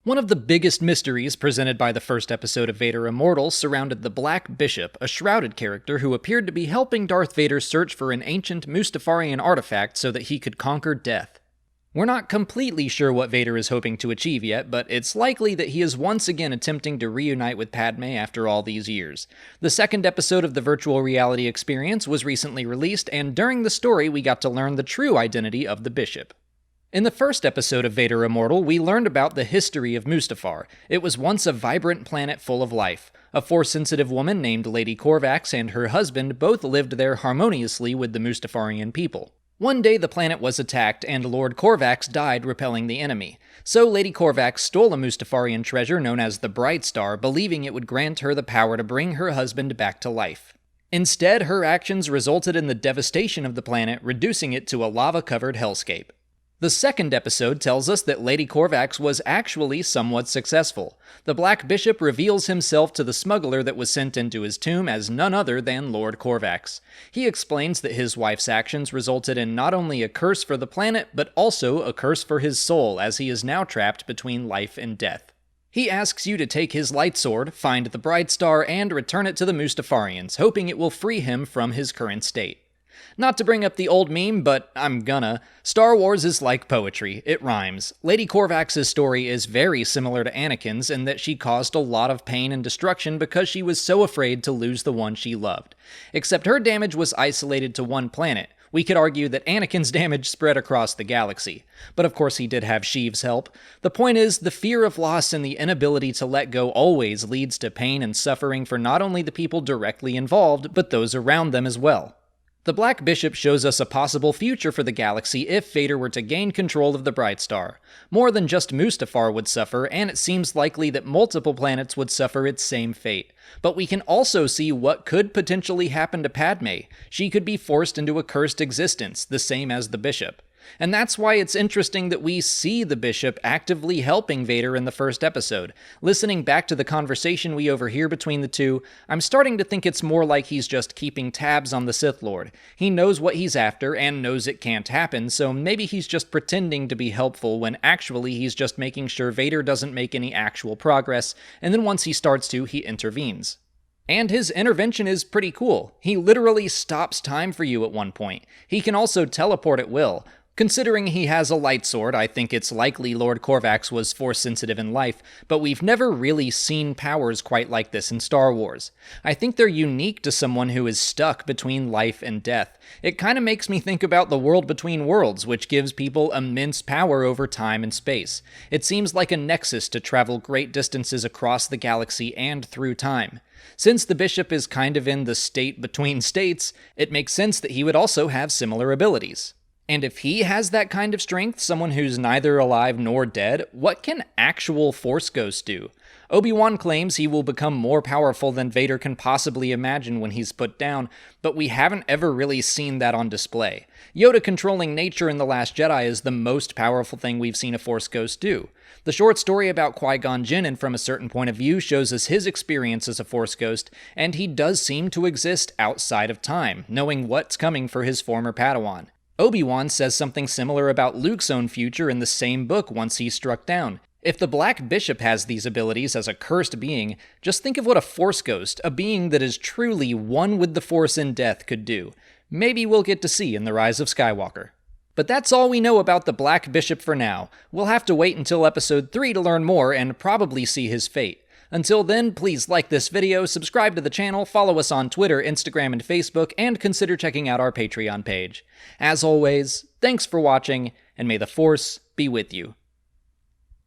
One of the biggest mysteries presented by the first episode of Vader Immortal surrounded the Black Bishop, a shrouded character who appeared to be helping Darth Vader search for an ancient Mustafarian artifact so that he could conquer death. We're not completely sure what Vader is hoping to achieve yet, but it's likely that he is once again attempting to reunite with Padme after all these years. The second episode of the virtual reality experience was recently released, and during the story we got to learn the true identity of the Bishop. In the first episode of Vader Immortal, we learned about the history of Mustafar. It was once a vibrant planet full of life. A Force-sensitive woman named Lady Corvax and her husband both lived there harmoniously with the Mustafarian people. One day the planet was attacked, and Lord Corvax died repelling the enemy. So Lady Corvax stole a Mustafarian treasure known as the Bright Star, believing it would grant her the power to bring her husband back to life. Instead, her actions resulted in the devastation of the planet, reducing it to a lava-covered hellscape. The second episode tells us that Lady Corvax was actually somewhat successful. The Black Bishop reveals himself to the smuggler that was sent into his tomb as none other than Lord Corvax. He explains that his wife's actions resulted in not only a curse for the planet, but also a curse for his soul, as he is now trapped between life and death. He asks you to take his light sword, find the Bright Star, and return it to the Mustafarians, hoping it will free him from his current state. Not to bring up the old meme, but I'm gonna. Star Wars is like poetry. It rhymes. Lady Corvax's story is very similar to Anakin's in that she caused a lot of pain and destruction because she was so afraid to lose the one she loved. Except her damage was isolated to one planet. We could argue that Anakin's damage spread across the galaxy. But of course he did have Sheev's help. The point is, the fear of loss and the inability to let go always leads to pain and suffering for not only the people directly involved, but those around them as well. The Black Bishop shows us a possible future for the galaxy if Vader were to gain control of the Bright Star. More than just Mustafar would suffer, and it seems likely that multiple planets would suffer its same fate. But we can also see what could potentially happen to Padme. She could be forced into a cursed existence, the same as the Bishop. And that's why it's interesting that we see the Bishop actively helping Vader in the first episode. Listening back to the conversation we overhear between the two, I'm starting to think it's more like he's just keeping tabs on the Sith Lord. He knows what he's after and knows it can't happen, so maybe he's just pretending to be helpful when actually he's just making sure Vader doesn't make any actual progress, and then once he starts to, he intervenes. And his intervention is pretty cool. He literally stops time for you at one point. He can also teleport at will. Considering he has a light sword, I think it's likely Lord Corvax was Force-sensitive in life, but we've never really seen powers quite like this in Star Wars. I think they're unique to someone who is stuck between life and death. It kind of makes me think about the world between worlds, which gives people immense power over time and space. It seems like a nexus to travel great distances across the galaxy and through time. Since the Bishop is kind of in the state between states, it makes sense that he would also have similar abilities. And if he has that kind of strength, someone who's neither alive nor dead, what can actual Force ghosts do? Obi-Wan claims he will become more powerful than Vader can possibly imagine when he's put down, but we haven't ever really seen that on display. Yoda controlling nature in The Last Jedi is the most powerful thing we've seen a Force ghost do. The short story about Qui-Gon Jinn and From a Certain Point of View shows us his experience as a Force ghost, and he does seem to exist outside of time, knowing what's coming for his former Padawan. Obi-Wan says something similar about Luke's own future in the same book once he's struck down. If the Black Bishop has these abilities as a cursed being, just think of what a Force ghost, a being that is truly one with the Force in death, could do. Maybe we'll get to see in The Rise of Skywalker. But that's all we know about the Black Bishop for now. We'll have to wait until episode 3 to learn more and probably see his fate. Until then, please like this video, subscribe to the channel, follow us on Twitter, Instagram, and Facebook, and consider checking out our Patreon page. As always, thanks for watching, and may the Force be with you.